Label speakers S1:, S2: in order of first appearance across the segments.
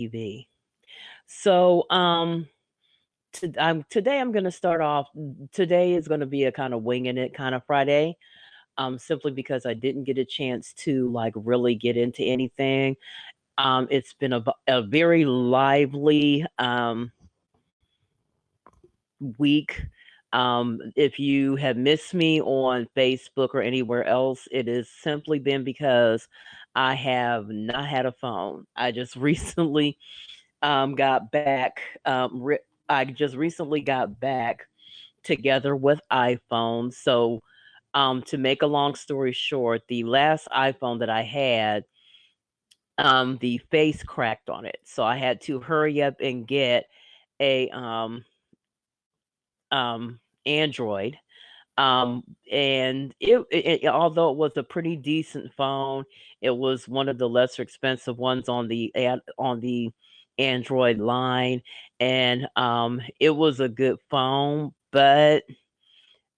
S1: TV. So, today I'm going to start off. Today is going to be a kind of winging it kind of Friday. Simply because I didn't get a chance to like really get into anything. It's been a very lively week. If you have missed me on Facebook or anywhere else, it has simply been because I have not had a phone. I just recently got back. I just recently got back together with iPhone. So, to make a long story short, the last iPhone that I had, the face cracked on it. So I had to hurry up and get a Android. And although it was a pretty decent phone, it was one of the lesser expensive ones on the Android line, and it was a good phone, but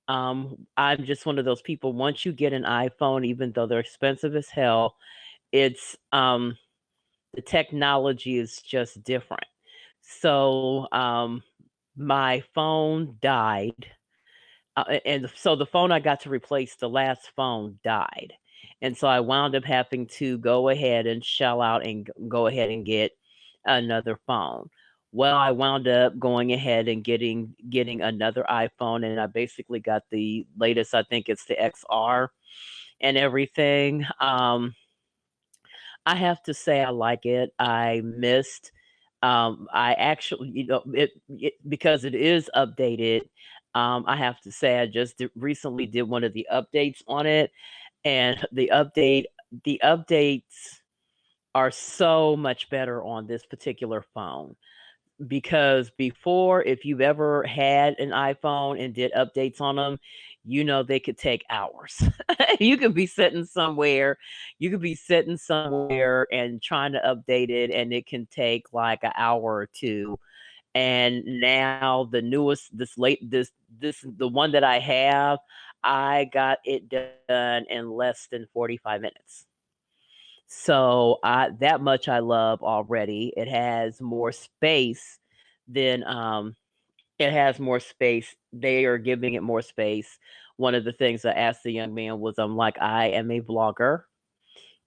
S1: I'm just one of those people. Once you get an iPhone, even though they're expensive as hell, it's the technology is just different. So my phone died, and so the phone I got to replace the last phone died, and so I wound up having to go ahead and shell out and go ahead and get another phone. Well, I wound up going ahead and getting another iPhone, and I basically got the latest. I think it's the XR and everything. I have to say I like it. I missed. I actually, because it is updated. I have to say I just recently did one of the updates on it, and the updates are so much better on this particular phone, because before, if you've ever had an iPhone and did updates on them, they could take hours. you could be sitting somewhere, you could be sitting somewhere and trying to update it, and it can take like an hour or two. And now the newest, the one that I have, I got it done in less than 45 minutes. So that much I love already. Than it has more space. They are giving it more space. One of the things I asked the young man was, I'm like, I am a vlogger.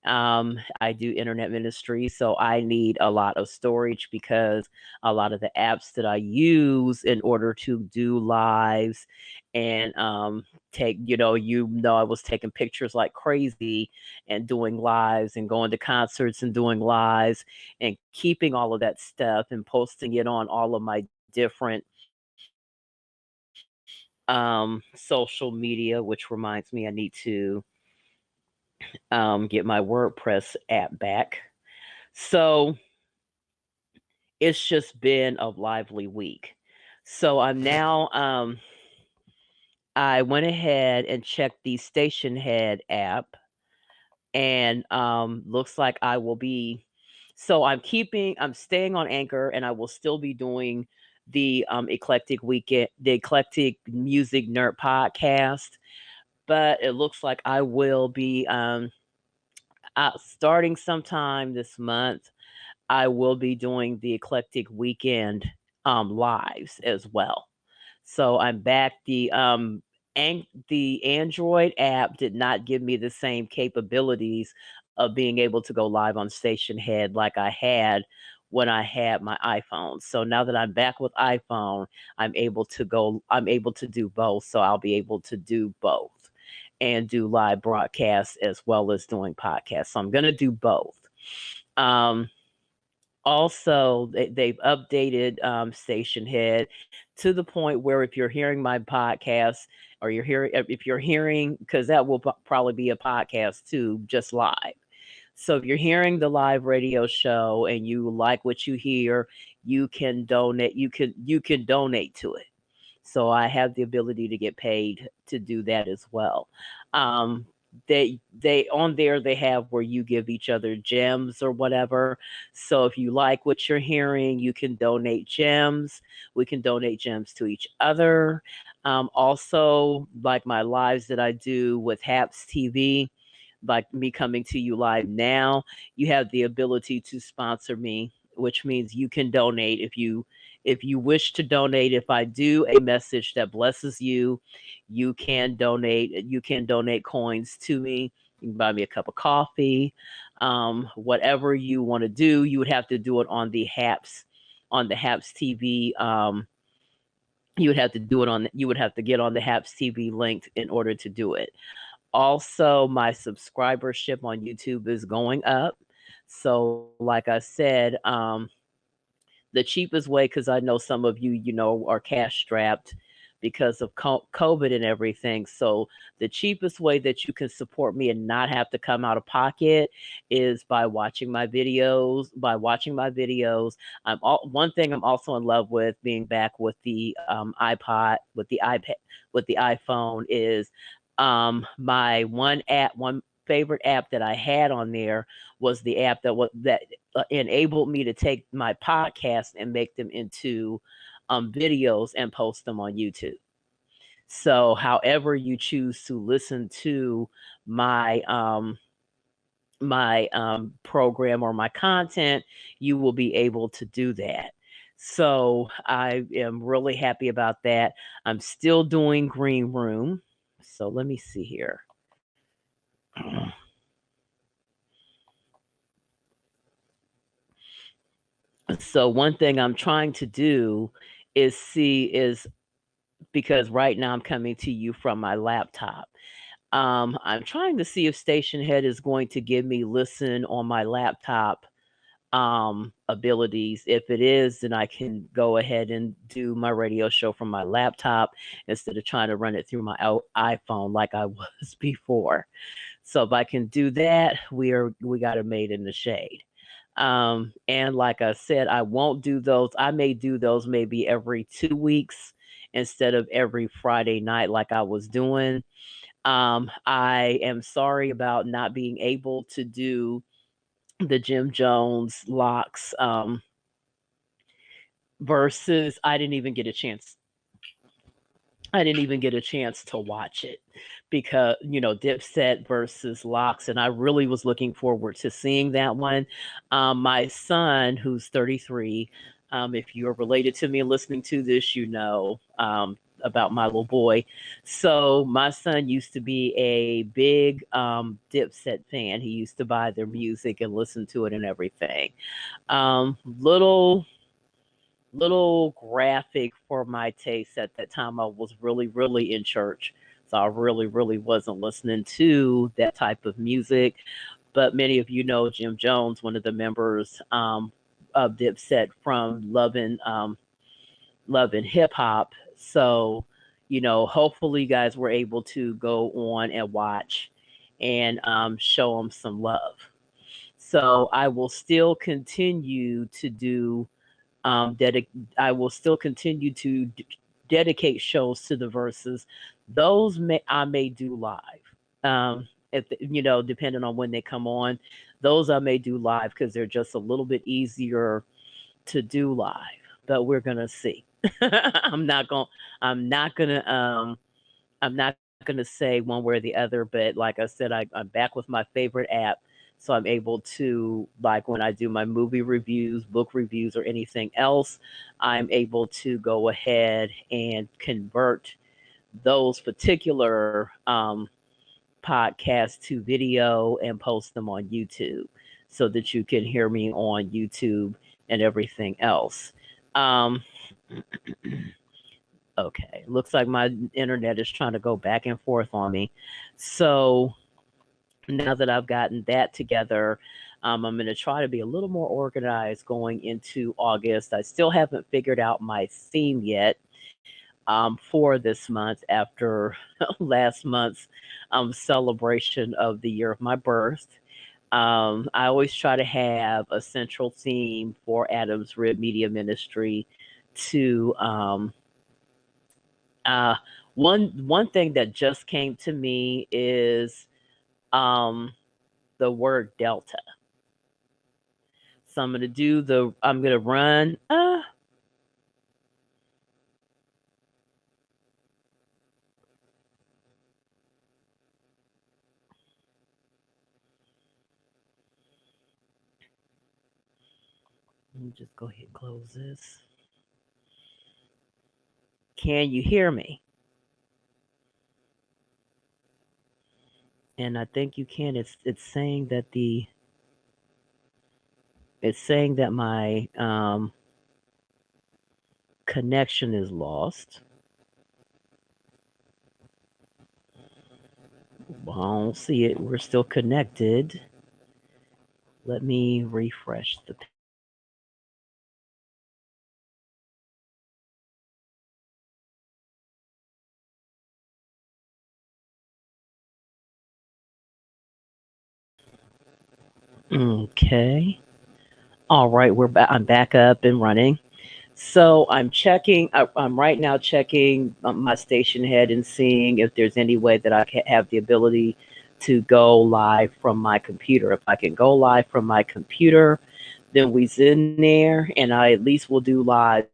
S1: I do internet ministry, so I need a lot of storage, because a lot of the apps that I use in order to do lives and I was taking pictures like crazy and doing lives and going to concerts and doing lives and keeping all of that stuff and posting it on all of my different social media, which reminds me I need to get my WordPress app back. So it's just been a lively week. So I went ahead and checked the Station Head app, and looks like I will be. So I'm staying on Anchor, and I will still be doing the Eclectic Music Nerd podcast. But it looks like I will be starting sometime this month. I will be doing the Eclectic Weekend lives as well. So I'm back. The Android app did not give me the same capabilities of being able to go live on Station Head like I had when I had my iPhone. So now that I'm back with iPhone, I'm able to do both. So I'll be able to do both and do live broadcasts as well as doing podcasts. So I'm going to do both. Um, Also, they've updated Station Head to the point where if you're hearing my podcast, or if you're hearing, because that will probably be a podcast too, just live. So if you're hearing the live radio show and you like what you hear, you can donate. You can donate to it. So I have the ability to get paid to do that as well. Um, they on there, they have where you give each other gems or whatever. So if you like what you're hearing, you can donate gems. We can donate gems to each other. Also, like my lives that I do with Haps TV, like me coming to you live now, you have the ability to sponsor me which means you can donate if you wish to donate. If I do a message that blesses you, you can donate coins to me. You can buy me a cup of coffee, whatever you want to do. You would have to do it on the Haps TV. You would have to do it on. You would have to get on the Haps TV link in order to do it. Also, my subscribership on YouTube is going up. So, like I said, the cheapest way, because I know some of you, are cash strapped because of COVID and everything. So the cheapest way that you can support me and not have to come out of pocket is by watching my videos. One thing I'm also in love with being back with the iPod, with the iPad, with the iPhone is my one favorite app that I had on there was the app that enabled me to take my podcast and make them into videos and post them on YouTube. So, however you choose to listen to my program or my content, you will be able to do that. So, I am really happy about that. I'm still doing Green Room. So, let me see here. So one thing I'm trying to do is because right now I'm coming to you from my laptop. I'm trying to see if Station Head is going to give me listen on my laptop abilities. If it is, then I can go ahead and do my radio show from my laptop instead of trying to run it through my iPhone like I was before. So if I can do that, we got a made in the shade. And like I said, I won't do those. I may do those maybe every 2 weeks instead of every Friday night like I was doing. I am sorry about not being able to do the Jim Jones locks versus I didn't even get a chance to watch it because, Dipset versus Locks, and I really was looking forward to seeing that one. My son, who's 33, if you're related to me and listening to this, about my little boy. So my son used to be a big Dipset fan. He used to buy their music and listen to it and everything. Um, little little graphic for my taste at that time. I was really, really in church. So I really, really wasn't listening to that type of music. But many of you know Jim Jones, one of the members of Dipset from Love and Hip Hop. So, hopefully you guys were able to go on and watch and show them some love. So I will still continue to do dedic- I will still continue to dedicate shows to the verses. I may do live. If depending on when they come on, those I may do live because they're just a little bit easier to do live. But we're gonna see. I'm not going. I'm not gonna. I'm not going to say one way or the other, but like I said, I'm back with my favorite app. So I'm able to, like when I do my movie reviews, book reviews, or anything else, I'm able to go ahead and convert those particular podcasts to video and post them on YouTube so that you can hear me on YouTube and everything else. Um, Okay, looks like my internet is trying to go back and forth on me. So now that I've gotten that together, I'm going to try to be a little more organized going into August. I still haven't figured out my theme yet for this month after last month's celebration of the year of my birth. I always try to have a central theme for Adams Rib Media Ministry to uh, one thing that just came to me is um, the word delta. So I'm gonna run. Just go ahead and close this. Can you hear me? And I think you can. It's saying that my connection is lost. Well, I don't see it. We're still connected. Let me refresh the. Okay. All right, we're back. I'm back up and running. So I'm checking. I'm right now checking my station head and seeing if there's any way that I can have the ability to go live from my computer. If I can go live from my computer, then we's in there, and I at least will do live.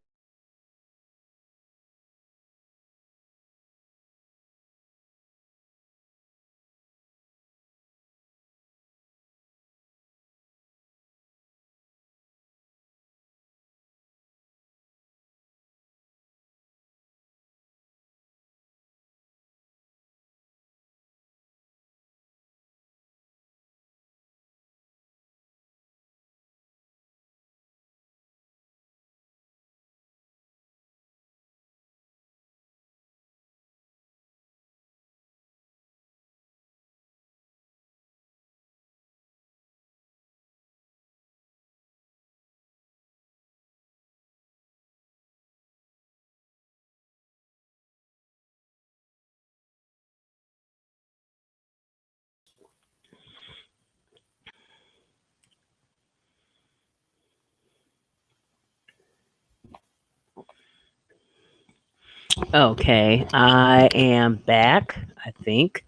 S1: Okay, I am back. I think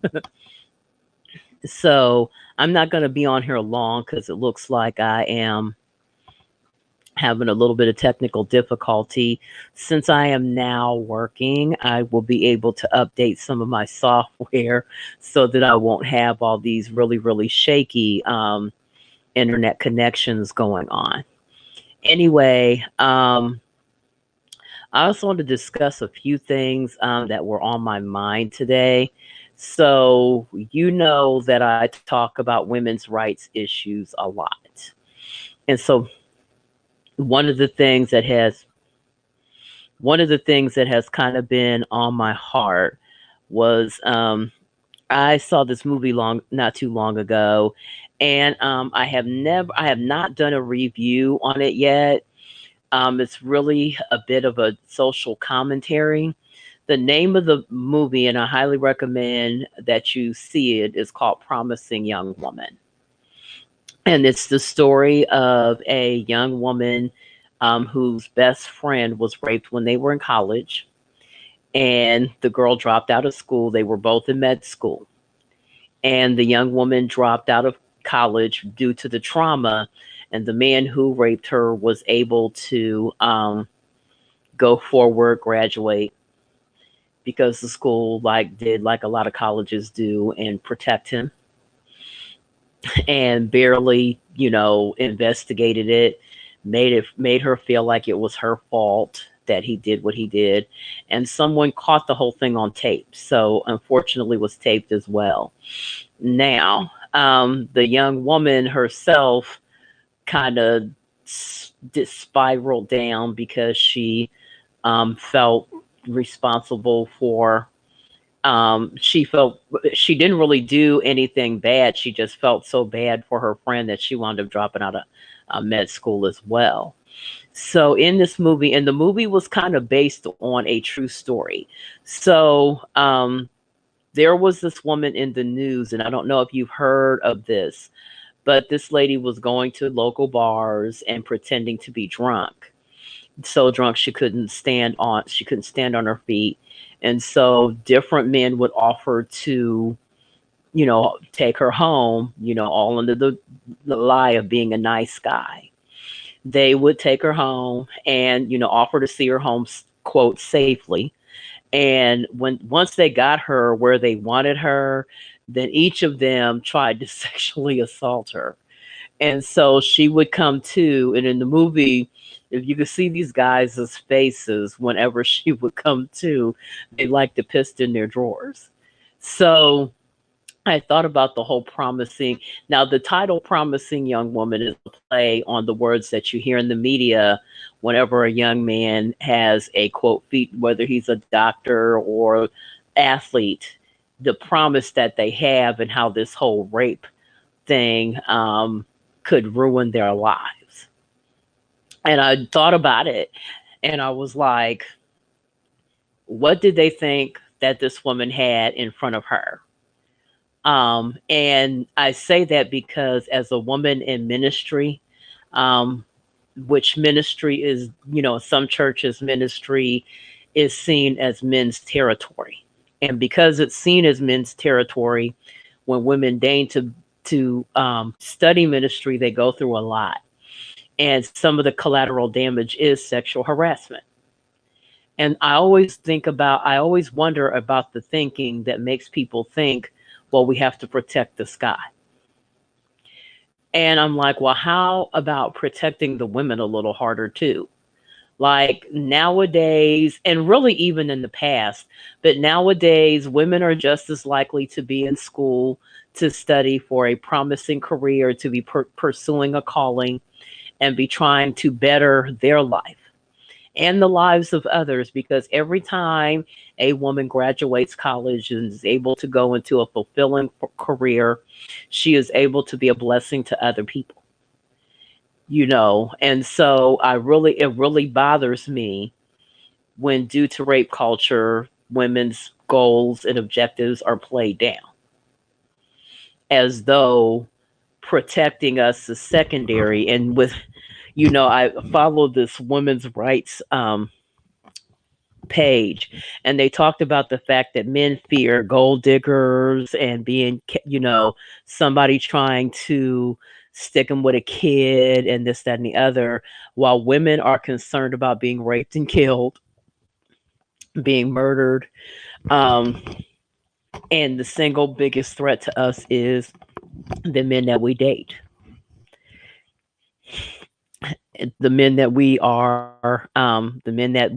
S1: so. I'm not going to be on here long because it looks like I am having a little bit of technical difficulty. Since I am now working, I will be able to update some of my software so that I won't have all these really, really shaky internet connections going on. Anyway, I also want to discuss a few things that were on my mind today. So, you know that I talk about women's rights issues a lot. And so, one of the things that has one of the things that has kind of been on my heart was I saw this movie not too long ago, and I have not done a review on it yet. It's really a bit of a social commentary. The name of the movie, and I highly recommend that you see it, is called Promising Young Woman. And it's the story of a young woman whose best friend was raped when they were in college, and the girl dropped out of school. They were both in med school, and the young woman dropped out of college due to the trauma, and the man who raped her was able to go forward, graduate, because the school did like a lot of colleges do and protect him, and barely investigated it, made her feel like it was her fault that he did what he did, and someone caught the whole thing on tape, so unfortunately was taped as well. Now, the young woman herself kind of spiraled down because she felt responsible for. She felt she didn't really do anything bad. She just felt so bad for her friend that she wound up dropping out of med school as well. So in this movie, and the movie was kind of based on a true story. So there was this woman in the news, and I don't know if you've heard of this, but this lady was going to local bars and pretending to be drunk, so drunk she couldn't stand on her feet, and so different men would offer to take her home, all under the lie of being a nice guy. They would take her home and offer to see her home, quote, safely. And once they got her where they wanted her, then each of them tried to sexually assault her. And so she would come to, and in the movie, if you could see these guys' faces whenever she would come to, they like to piss in their drawers. So I thought about the whole promising. Now, the title Promising Young Woman is a play on the words that you hear in the media whenever a young man has a quote feat, whether he's a doctor or athlete, the promise that they have and how this whole rape thing could ruin their lives. And I thought about it and I was like, what did they think that this woman had in front of her? And I say that because as a woman in ministry, um, which ministry is, some churches ministry is seen as men's territory. And because it's seen as men's territory, when women deign to study ministry, they go through a lot. And some of the collateral damage is sexual harassment. And I always wonder about the thinking that makes people think, well, we have to protect the sky. And I'm like, well, how about protecting the women a little harder too? Like nowadays, and really even in the past, but nowadays, women are just as likely to be in school to study for a promising career, to be pursuing a calling, and be trying to better their life and the lives of others, because every time a woman graduates college and is able to go into a fulfilling career, she is able to be a blessing to other people, and so it really bothers me when, due to rape culture, women's goals and objectives are played down as though protecting us is secondary. And I follow this women's rights page, and they talked about the fact that men fear gold diggers and being, somebody trying to stick them with a kid and this, that, and the other, while women are concerned about being raped and killed, being murdered. Um, and the single biggest threat to us is the men that we date, the men that we are, the men that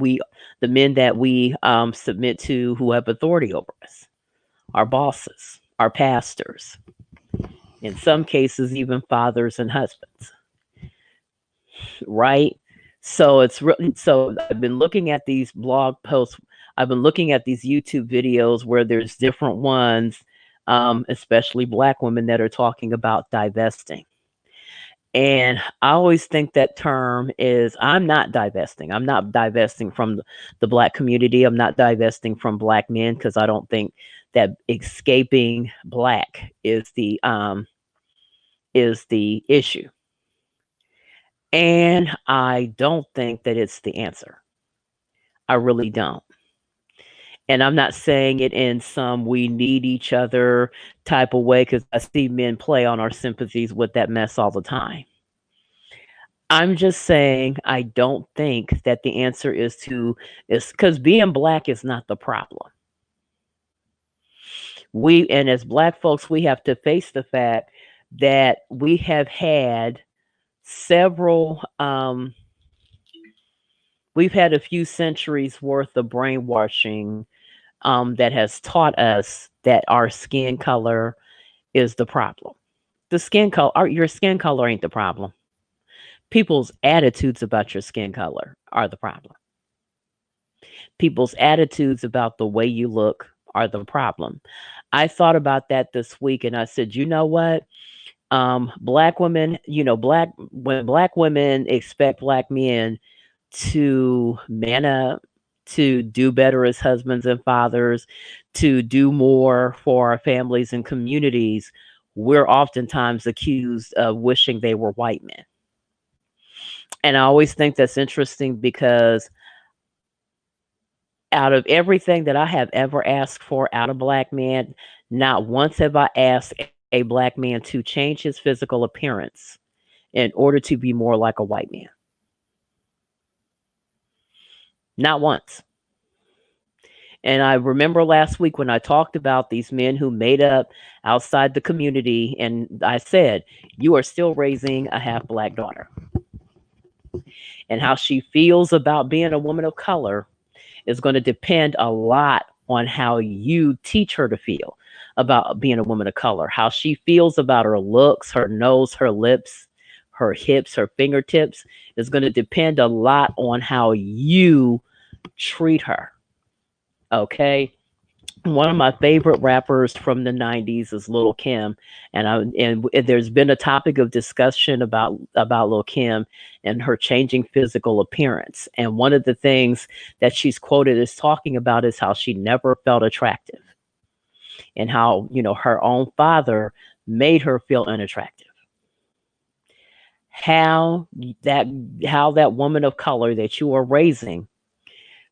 S1: we submit to, who have authority over us, our bosses, our pastors, in some cases, even fathers and husbands, right? So I've been looking at these blog posts. I've been looking at these YouTube videos where there's different ones, especially Black women, that are talking about divesting. And I always think that term is, I'm not divesting. I'm not divesting from the Black community. I'm not divesting from Black men, because I don't think that escaping Black is the issue. And I don't think that it's the answer. I really don't. And I'm not saying it in some we need each other type of way, because I see men play on our sympathies with that mess all the time. I'm just saying I don't think that the answer is because being Black is not the problem. And as Black folks, we have to face the fact that we have had several, we've had a few centuries worth of brainwashing that has taught us that our skin color is the problem. Your skin color ain't the problem. People's attitudes about your skin color are the problem. People's attitudes about the way you look are the problem. I thought about that this week and I said, you know what? Black women, when Black women expect Black men to man up, to do better as husbands and fathers, to do more for our families and communities, we're oftentimes accused of wishing they were white men. And I always think that's interesting, because out of everything that I have ever asked for out of Black men, not once have I asked a Black man to change his physical appearance in order to be more like a white man. Not once. And I remember last week when I talked about these men who made up outside the community, and I said, you are still raising a half black daughter. And how she feels about being a woman of color is going to depend a lot on how you teach her to feel about being a woman of color. How she feels about her looks, her nose, her lips, her hips, her fingertips is going to depend a lot on how you treat her. Okay. One of my favorite rappers from the 90s is Lil Kim, and there's been a topic of discussion about Lil Kim and her changing physical appearance. And one of the things that she's quoted as talking about is how she never felt attractive, and how, her own father made her feel unattractive. How that how that woman of color that you are raising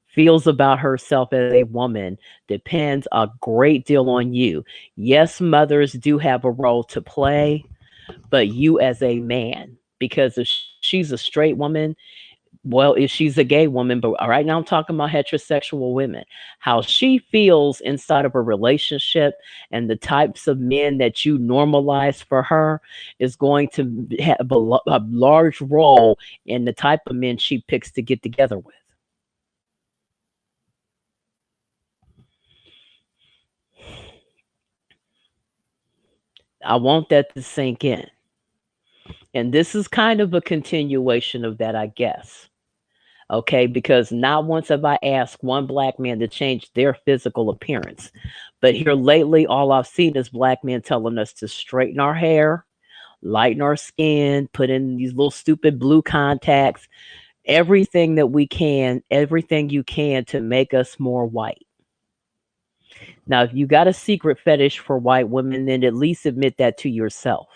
S1: feels about herself as a woman depends a great deal on you. Yes, mothers do have a role to play, but you as a man, because if she's a straight woman, well, if she's a gay woman, but right now I'm talking about heterosexual women, how she feels inside of a relationship and the types of men that you normalize for her is going to have a large role in the type of men she picks to get together with. I want that to sink in. And this is kind of a continuation of that, I guess. Okay, because not once have I asked one black man to change their physical appearance. But here lately, all I've seen is black men telling us to straighten our hair, lighten our skin, put in these little stupid blue contacts, everything that we can, everything you can to make us more white. Now, if you got a secret fetish for white women, then at least admit that to yourself.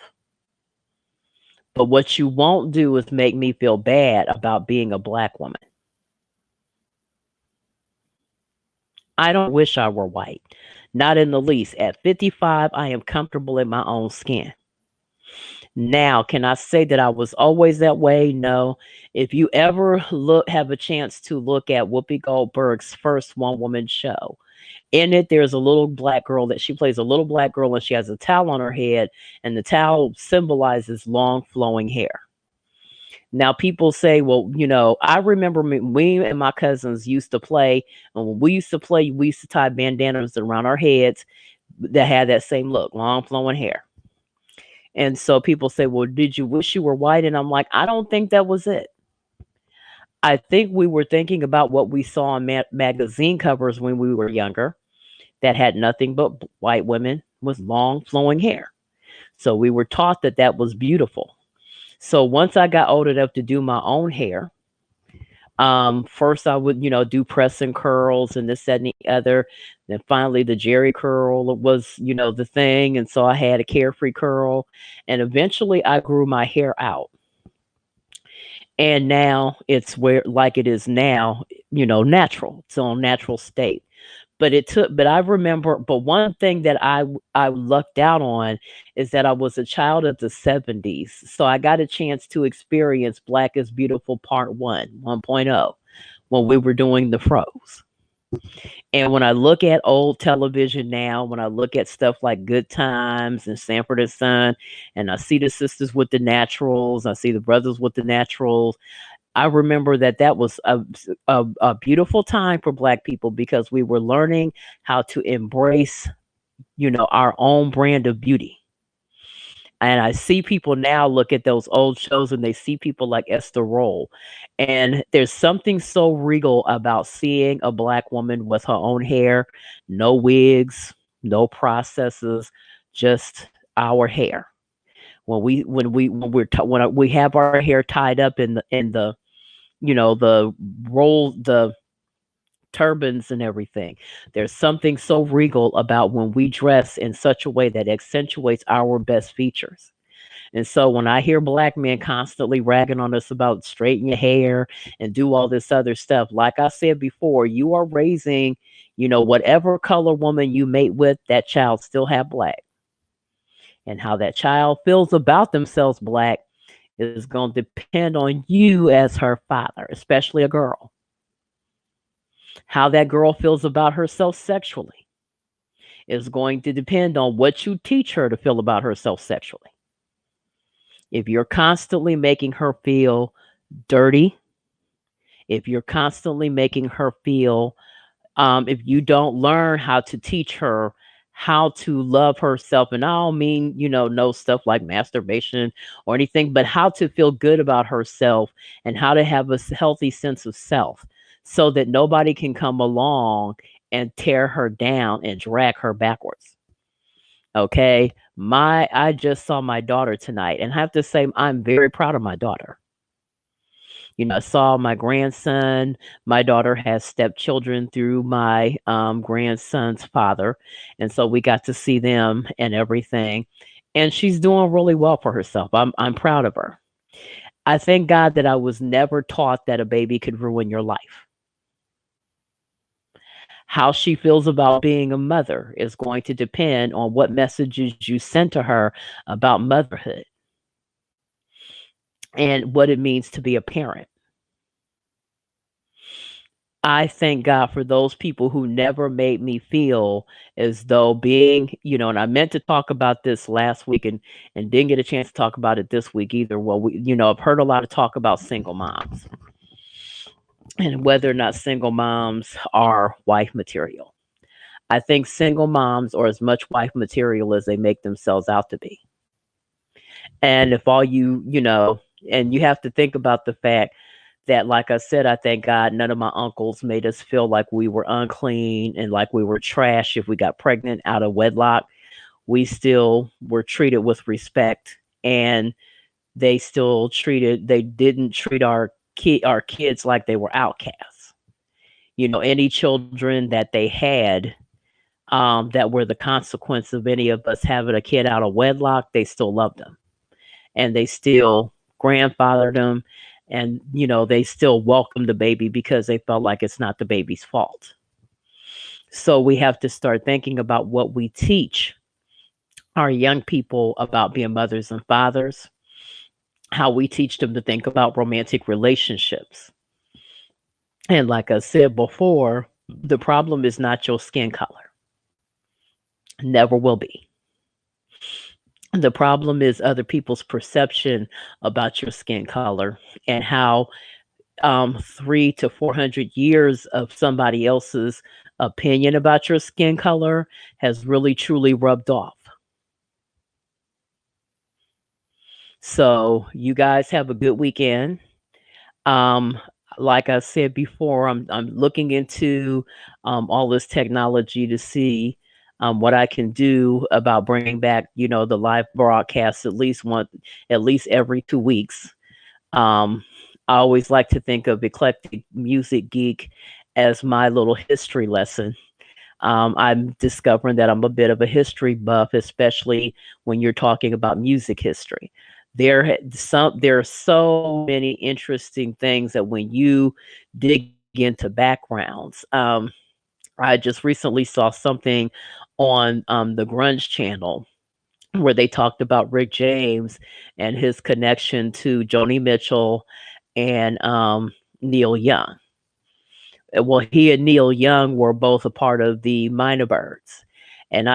S1: But what you won't do is make me feel bad about being a black woman. I don't wish I were white. Not in the least. At 55, I am comfortable in my own skin. Now, can I say that I was always that way? No. If you ever have a chance to look at Whoopi Goldberg's first one woman show, in it, there's a little black girl that she plays a little black girl and she has a towel on her head, and the towel symbolizes long flowing hair. Now people say, well, I remember we and my cousins used to play, and when we used to play, we used to tie bandanas around our heads that had that same look, long flowing hair. And so people say, well, did you wish you were white? And I'm like, I don't think that was it. I think we were thinking about what we saw on magazine covers when we were younger that had nothing but white women with long flowing hair. So we were taught that that was beautiful. So once I got old enough to do my own hair, first I would, do press and curls and this, that, and the other. Then finally the Jerry curl was, the thing. And so I had a carefree curl. And eventually I grew my hair out. And now it's where like it is now, natural. It's on natural state. But I remember, but one thing that I lucked out on is that I was a child of the 70s. So I got a chance to experience Black is Beautiful Part 1, 1.0, when we were doing the froze. And when I look at old television now, when I look at stuff like Good Times and Sanford and Son, and I see the sisters with the naturals, I see the brothers with the naturals, I remember that that was a beautiful time for Black people because we were learning how to embrace, our own brand of beauty. And I see people now look at those old shows and they see people like Esther Roll. And there's something so regal about seeing a Black woman with her own hair, no wigs, no processes, just our hair. When we have our hair tied up in the the roll, the turbans and everything. There's something so regal about when we dress in such a way that accentuates our best features. And so when I hear Black men constantly ragging on us about straighten your hair and do all this other stuff, like I said before, you are raising, whatever color woman you mate with, that child still have Black. And how that child feels about themselves Black is going to depend on you as her father, especially a girl. How that girl feels about herself sexually is going to depend on what you teach her to feel about herself sexually. If you're constantly making her feel dirty, if you're constantly making her feel, if you don't learn how to teach her how to love herself, and I don't mean, no stuff like masturbation or anything, but how to feel good about herself and how to have a healthy sense of self so that nobody can come along and tear her down and drag her backwards. Okay. I just saw my daughter tonight, and I have to say, I'm very proud of my daughter. I saw my grandson. My daughter has stepchildren through my grandson's father. And so we got to see them and everything. And she's doing really well for herself. I'm proud of her. I thank God that I was never taught that a baby could ruin your life. How she feels about being a mother is going to depend on what messages you send to her about motherhood and what it means to be a parent. I thank God for those people who never made me feel as though being, and I meant to talk about this last week and didn't get a chance to talk about it this week either. Well, I've heard a lot of talk about single moms and whether or not single moms are wife material. I think single moms are as much wife material as they make themselves out to be. And if all and you have to think about the fact that, like I said, I thank God none of my uncles made us feel like we were unclean and like we were trash if we got pregnant out of wedlock. We still were treated with respect, and they didn't treat our kids like they were outcasts. Any children that they had, that were the consequence of any of us having a kid out of wedlock, they still loved them, and they still grandfathered them, and they still welcome the baby because they felt like it's not the baby's fault. So we have to start thinking about what we teach our young people about being mothers and fathers, how we teach them to think about romantic relationships. And like I said before, the problem is not your skin color. Never will be. The problem is other people's perception about your skin color, and how 300 to 400 years of somebody else's opinion about your skin color has really truly rubbed off. So you guys have a good weekend. Um, like I said before, I'm looking into all this technology to see what I can do about bringing back, the live broadcast at least every 2 weeks. Um, I always like to think of Eclectic Music Geek as my little history lesson. I'm discovering that I'm a bit of a history buff, especially when you're talking about music history. There are so many interesting things that when you dig into backgrounds. I just recently saw something on the Grunge channel where they talked about Rick James and his connection to Joni Mitchell and Neil Young. Well, he and Neil Young were both a part of the Minor Birds. And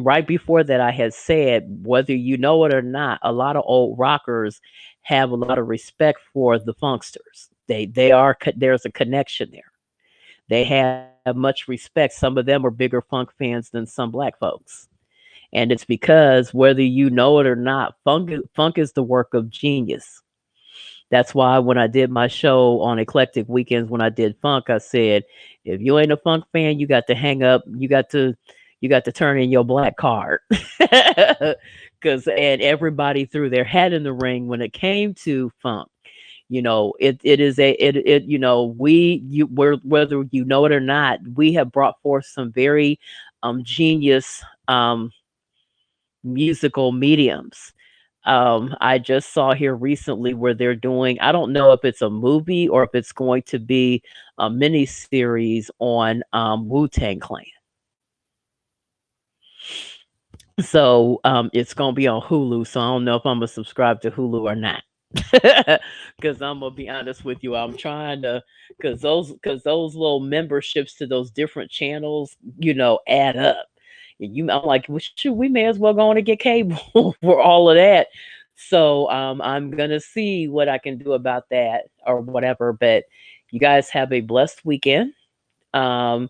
S1: right before that, I had said, whether you know it or not, a lot of old rockers have a lot of respect for the funksters. There's a connection there. They have much respect. Some of them are bigger funk fans than some black folks. And it's because whether you know it or not, funk is the work of genius. That's why when I did my show on Eclectic Weekends, when I did funk, I said, if you ain't a funk fan, you got to hang up. You got to turn in your black card. And everybody threw their hat in the ring when it came to funk. It is a it we're whether you know it or not, we have brought forth some very genius musical mediums. I just saw here recently where they're doing, I don't know if it's a movie or if it's going to be a mini series on Wu-Tang Clan. So it's going to be on Hulu. So I don't know if I'm going to subscribe to Hulu or not. Because I'm gonna be honest with you, I'm trying to, because those little memberships to those different channels, add up. And I'm like, well, shoot, we may as well go on and get cable for all of that. So I'm gonna see what I can do about that or whatever. But you guys have a blessed weekend. Um,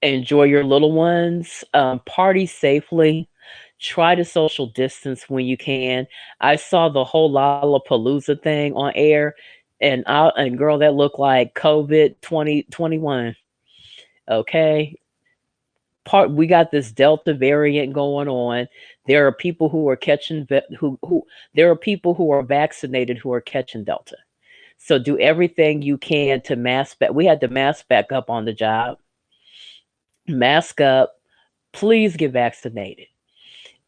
S1: Enjoy your little ones. Party safely. Try to social distance when you can. I saw the whole Lollapalooza thing on air, and girl, that looked like COVID 2021. Okay, we got this Delta variant going on. There are people who are catching who there are people who are vaccinated who are catching Delta. So do everything you can to mask back. We had to mask back up on the job. Mask up. Please get vaccinated.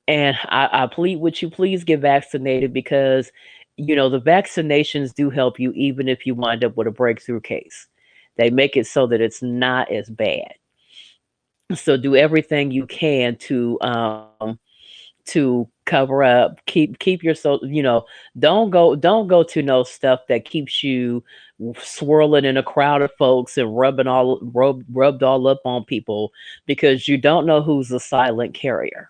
S1: And I plead with you, please get vaccinated because, the vaccinations do help you even if you wind up with a breakthrough case. They make it so that it's not as bad. So do everything you can to cover up, keep yourself, don't go to no stuff that keeps you swirling in a crowd of folks and rubbed all up on people, because you don't know who's a silent carrier.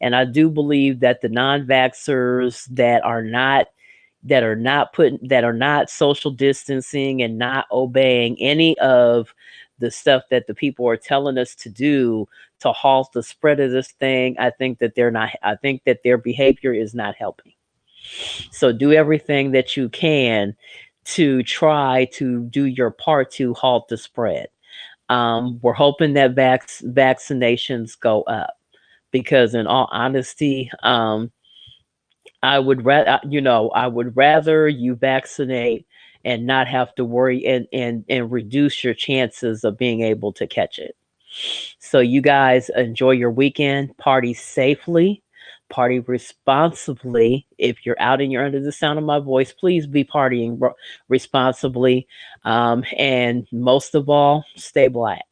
S1: And I do believe that the non-vaxxers that are not social distancing and not obeying any of the stuff that the people are telling us to do to halt the spread of this thing, I think that their behavior is not helping. So do everything that you can to try to do your part to halt the spread. We're hoping that vaccinations go up, because in all honesty, I would rather you vaccinate and not have to worry, and reduce your chances of being able to catch it. So you guys enjoy your weekend, party safely, party responsibly. If you're out and you're under the sound of my voice, please be partying responsibly. And most of all, stay black.